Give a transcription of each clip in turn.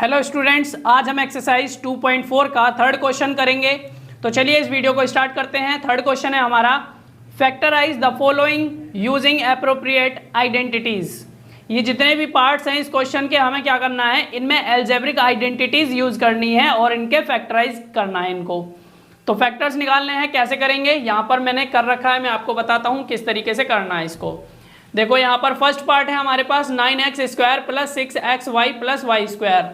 Hello students, आज हम exercise 2.4 का थर्ड क्वेश्चन करेंगे। तो चलिए इस वीडियो को स्टार्ट करते हैं। थर्ड क्वेश्चन है हमारा, factorise the following using appropriate identities. ये जितने भी पार्ट्स हैं इस क्वेश्चन के, हमें क्या करना है, इनमें एल्जेब्रिक आइडेंटिटीज यूज करनी है और इनके फैक्टराइज करना है इनको। तो फैक्टर्स निकालने हैं, कैसे करेंगे यहाँ पर मैंने कर रखा है, मैं आपको बताता हूँ किस तरीके से करना है इसको। देखो यहाँ पर फर्स्ट पार्ट है हमारे पास 9x square plus 6xy plus y square.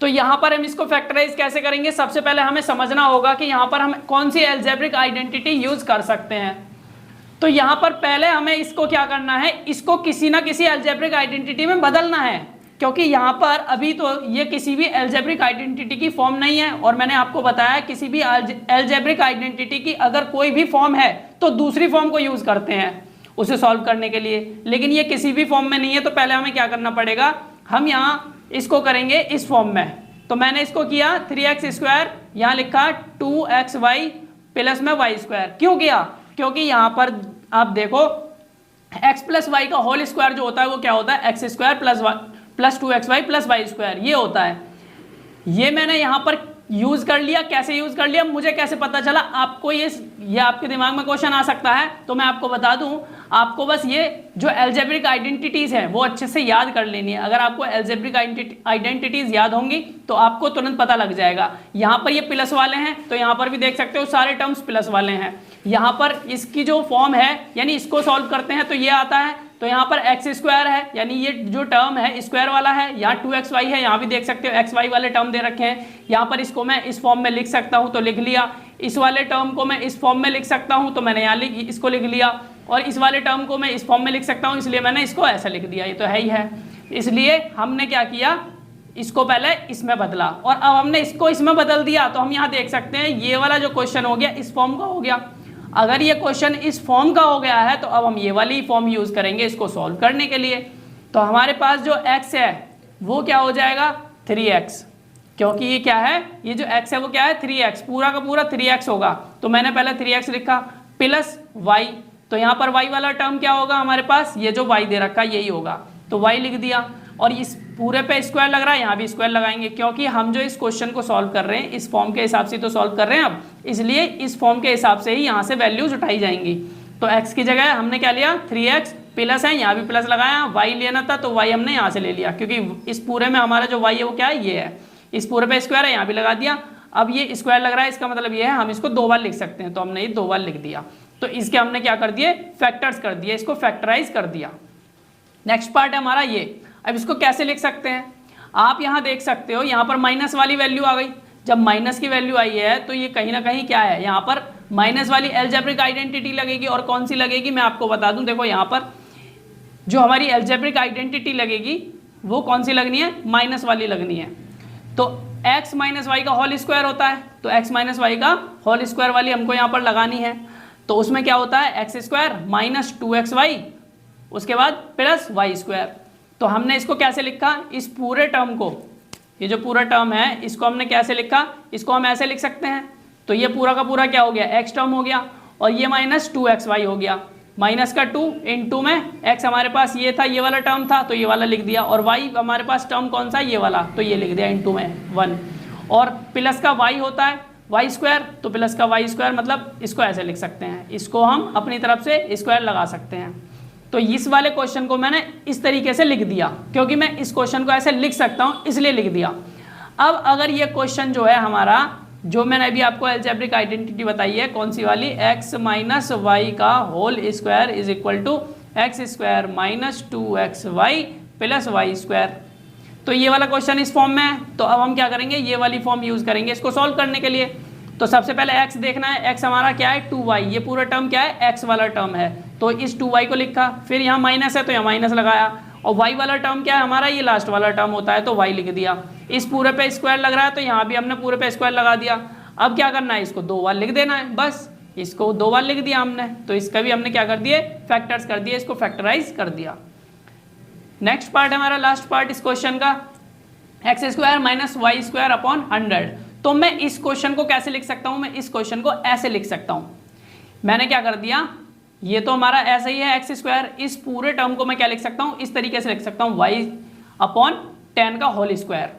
तो यहाँ पर हम इसको फैक्टराइज कैसे करेंगे, सबसे पहले हमें समझना होगा कि यहाँ पर हम कौन सी एल्जेब्रिक आइडेंटिटी यूज कर सकते हैं। तो यहाँ पर पहले हमें इसको क्या करना है, इसको किसी ना किसी एल्जेब्रिक आइडेंटिटी में बदलना है, क्योंकि यहाँ पर अभी तो ये किसी भी एल्जेब्रिक आइडेंटिटी की फॉर्म नहीं है। और मैंने आपको बताया किसी भी एल्जेब्रिक आइडेंटिटी की अगर कोई भी फॉर्म है तो दूसरी फॉर्म को यूज करते हैं उसे सॉल्व करने के लिए, लेकिन ये किसी भी फॉर्म में नहीं है। तो पहले हमें क्या करना पड़ेगा, हम यहाँ इसको करेंगे इस फॉर्म में। तो मैंने इसको किया 3x स्क्वायर, यहाँ लिखा 2xy प्लस में वाई स्क्वायर। क्यों किया, क्योंकि यहाँ पर आप देखो x प्लस वाई का होल स्क्वायर जो होता है वो क्या होता है, x square plus 2xy plus y square, ये होता है। ये मैंने यहाँ पर यूज कर लिया। कैसे यूज कर लिया, मुझे कैसे पता चला, आपको ये आपके दिमाग में क्वेश्चन आ सकता है, तो मैं आपको बता दूं, आपको बस ये जो एल्जेब्रिक आइडेंटिटीज हैं वो अच्छे से याद कर लेनी है। अगर आपको एल्जेब्रिक आइडेंटिटीज याद होंगी तो आपको तुरंत पता लग जाएगा। यहाँ पर ये प्लस वाले हैं तो यहाँ पर भी देख सकते हो सारे टर्म्स प्लस वाले हैं। यहाँ पर इसकी जो फॉर्म है यानी इसको सॉल्व करते हैं तो ये आता है। तो यहाँ पर एक्स स्क्वायर है यानी ये जो टर्म है स्क्वायर वाला है, यहाँ 2xy है, यहाँ भी देख सकते हो xy वाले टर्म दे रखे हैं। यहाँ पर इसको मैं इस फॉर्म में लिख सकता हूँ तो लिख लिया, इस वाले टर्म को मैं इस फॉर्म में लिख सकता हूँ तो मैंने यहाँ इसको लिख लिया, और इस वाले टर्म को मैं इस फॉर्म में लिख सकता हूँ इसलिए मैंने इसको ऐसा लिख दिया। ये तो है ही है, इसलिए हमने क्या किया, इसको पहले इसमें बदला और अब हमने इसको इसमें बदल दिया। तो हम यहाँ देख सकते हैं ये वाला जो क्वेश्चन हो गया इस फॉर्म का हो गया। अगर ये क्वेश्चन इस फॉर्म का हो गया है तो अब हम ये वाली फॉर्म यूज करेंगे इसको सॉल्व करने के लिए। तो हमारे पास जो x है वो क्या हो जाएगा 3x, क्योंकि ये क्या है, ये जो x है वो क्या है 3x, पूरा का पूरा 3x होगा। तो मैंने पहले 3x लिखा प्लस y, तो यहाँ पर y वाला टर्म क्या होगा हमारे पास, ये जो y दे रखा यही होगा, तो y लिख दिया। और इस पूरे पे स्क्वायर लग रहा है, यहाँ भी स्क्वायर लगाएंगे, क्योंकि हम जो इस क्वेश्चन को सॉल्व कर रहे हैं इस फॉर्म के हिसाब से तो सॉल्व कर रहे हैं अब, इसलिए इस फॉर्म के हिसाब से ही यहाँ से वैल्यूज उठाई जाएंगी। तो x की जगह हमने क्या लिया 3x, प्लस है यहाँ भी प्लस लगाया, y लेना था तो y हमने यहाँ से ले लिया, क्योंकि इस पूरे में हमारा जो y है वो क्या है, ये है। इस पूरे पे स्क्वायर है, यहाँ भी लगा दिया। अब ये स्क्वायर लग रहा है, इसका मतलब ये है हम इसको 2 बार लिख सकते हैं, तो हमने ये 2 बार लिख दिया। तो इसके हमने क्या कर दिए, फैक्टर्स कर दिए, इसको फैक्टराइज कर दिया। नेक्स्ट पार्ट है हमारा ये। अब इसको कैसे लिख सकते हैं, आप यहाँ देख सकते हो यहाँ पर माइनस वाली वैल्यू आ गई। जब माइनस की वैल्यू आई है तो ये कहीं ना कहीं क्या है, यहाँ पर माइनस वाली एल्जेब्रिक आइडेंटिटी लगेगी। और कौन सी लगेगी मैं आपको बता दूं, देखो यहाँ पर जो हमारी एल्जेब्रिक आइडेंटिटी लगेगी वो कौन सी लगनी है, माइनस वाली लगनी है। तो x माइनस वाई का होल स्क्वायर होता है, तो x माइनस वाई का होल स्क्वायर वाली हमको यहाँ पर लगानी है। तो उसमें क्या होता है एक्स स्क्वायर माइनस 2xy उसके बाद प्लस वाई स्क्वायर। तो हमने इसको कैसे लिखा, इस पूरे टर्म को, ये जो पूरा टर्म है इसको हमने कैसे लिखा, इसको हम ऐसे लिख सकते हैं। तो ये पूरा का पूरा क्या हो गया, x टर्म हो गया, और ये माइनस 2xy हो गया। माइनस का 2 इंटू में x हमारे पास ये था, ये वाला टर्म था तो ये वाला लिख दिया, और y हमारे पास टर्म कौन सा, ये वाला, तो ये लिख दिया इंटू में 1। और प्लस का y होता है वाई स्क्वायर, तो प्लस का वाई स्क्वायर मतलब इसको ऐसे लिख सकते हैं, इसको हम अपनी तरफ से स्क्वायर लगा सकते हैं। तो इस वाले क्वेश्चन को मैंने इस तरीके से लिख दिया, क्योंकि मैं इस क्वेश्चन को ऐसे लिख सकता हूँ इसलिए लिख दिया। अब अगर ये क्वेश्चन जो है हमारा, जो मैंने अभी आपको एल्जेब्रिक आइडेंटिटी बताई है कौन सी वाली, x माइनस वाई का whole square is equal to x square minus 2xy plus y square, तो ये वाला क्वेश्चन इस फॉर्म में है। तो अब हम क्या करेंगे, ये वाली फॉर्म यूज करेंगे इसको सॉल्व करने के लिए। तो सबसे पहले x देखना है, x हमारा क्या है 2y, ये पूरा टर्म क्या है x वाला टर्म है, तो इस 2y को लिखा, फिर यहाँ माइनस है तो यहाँ माइनस लगाया, और y वाला टर्म क्या है हमारा, ये लास्ट वाला टर्म होता है तो y लिख दिया। इस पूरे पे स्क्वायर लग रहा है तो यहाँ भी हमने पूरे पे स्क्वायर लगा दिया। अब क्या करना है, इसको 2 बार लिख देना है, बस इसको 2 बार लिख दिया हमने। तो इसका भी हमने क्या कर दिए, फैक्टर्स कर दिए, इसको फैक्टराइज कर दिया। नेक्स्ट पार्ट है हमारा लास्ट पार्ट इस क्वेश्चन का, x square minus y square upon 100। तो मैं इस क्वेश्चन को कैसे लिख सकता हूं, मैं इस क्वेश्चन को ऐसे लिख सकता हूं। मैंने क्या कर दिया, ये तो हमारा ऐसा ही है एक्स स्क्वायर, इस पूरे टर्म को मैं क्या लिख सकता हूं, इस तरीके से लिख सकता हूं y अपॉन 10 का होल स्क्वायर।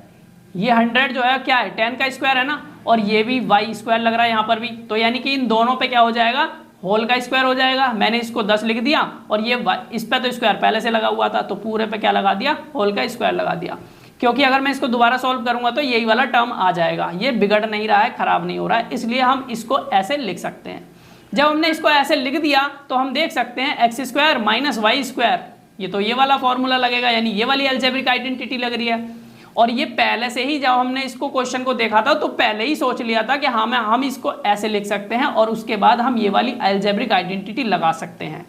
ये 100 जो है क्या है 10 का स्क्वायर है ना, और ये भी वाई स्क्वायर लग रहा है यहाँ पर भी, तो यानी कि इन दोनों पे क्या हो जाएगा होल का स्क्वायर हो जाएगा। मैंने इसको 10 लिख दिया और ये इस पे तो स्क्वायर पहले से लगा हुआ था, तो पूरे पे क्या लगा दिया होल का स्क्वायर लगा दिया, क्योंकि अगर मैं इसको दोबारा सॉल्व करूंगा तो यही वाला टर्म आ जाएगा। ये बिगड़ नहीं रहा है, खराब नहीं हो रहा है, इसलिए हम इसको ऐसे लिख सकते हैं। जब हमने इसको ऐसे लिख दिया तो हम देख सकते हैं x square minus y square, ये तो ये वाला फॉर्मूला लगेगा, यानी ये वाली अलजेब्रिक आइडेंटिटी लग रही है। और ये पहले से ही जब हमने इसको क्वेश्चन को देखा था तो पहले ही सोच लिया था कि हाँ हम इसको ऐसे लिख सकते हैं और उसके बाद हम ये वाली अलजेब्रिक आइडेंटिटी लगा सकते हैं,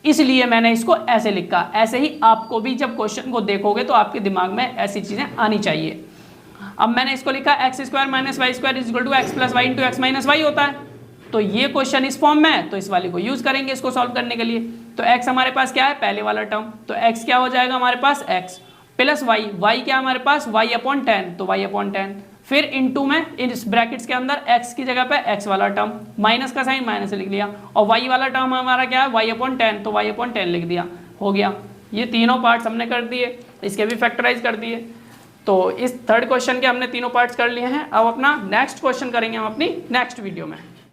इसलिए मैंने इसको ऐसे लिखा। ऐसे ही आपको भी जब क्वेश्चन को देखोगे तो आपके दिमाग में ऐसी चीजें आनी चाहिए। अब मैंने इसको लिखा x square minus y square is equal to x plus y into x minus y होता है, तो ये क्वेश्चन इस फॉर्म में है तो इस वाले को यूज करेंगे इसको सॉल्व करने के लिए। तो एक्स हमारे पास क्या है पहले वाला टर्म, तो एक्स क्या हो जाएगा हमारे पास एक्स प्लस वाई, वाई क्या हमारे पास वाई अपॉन 10, तो वाई अपॉन 10, फिर इनटू में इस ब्रैकेट्स के अंदर x की जगह पे x वाला टर्म, माइनस का साइन माइनस लिख लिया, और y वाला टर्म हमारा क्या है y अपॉन 10, तो y अपॉन 10 लिख दिया, हो गया। ये तीनों पार्ट्स हमने कर दिए, इसके भी फैक्टराइज कर दिए। तो इस थर्ड क्वेश्चन के हमने तीनों पार्ट्स कर लिए हैं। अब अपना नेक्स्ट क्वेश्चन करेंगे हम अपनी नेक्स्ट वीडियो में।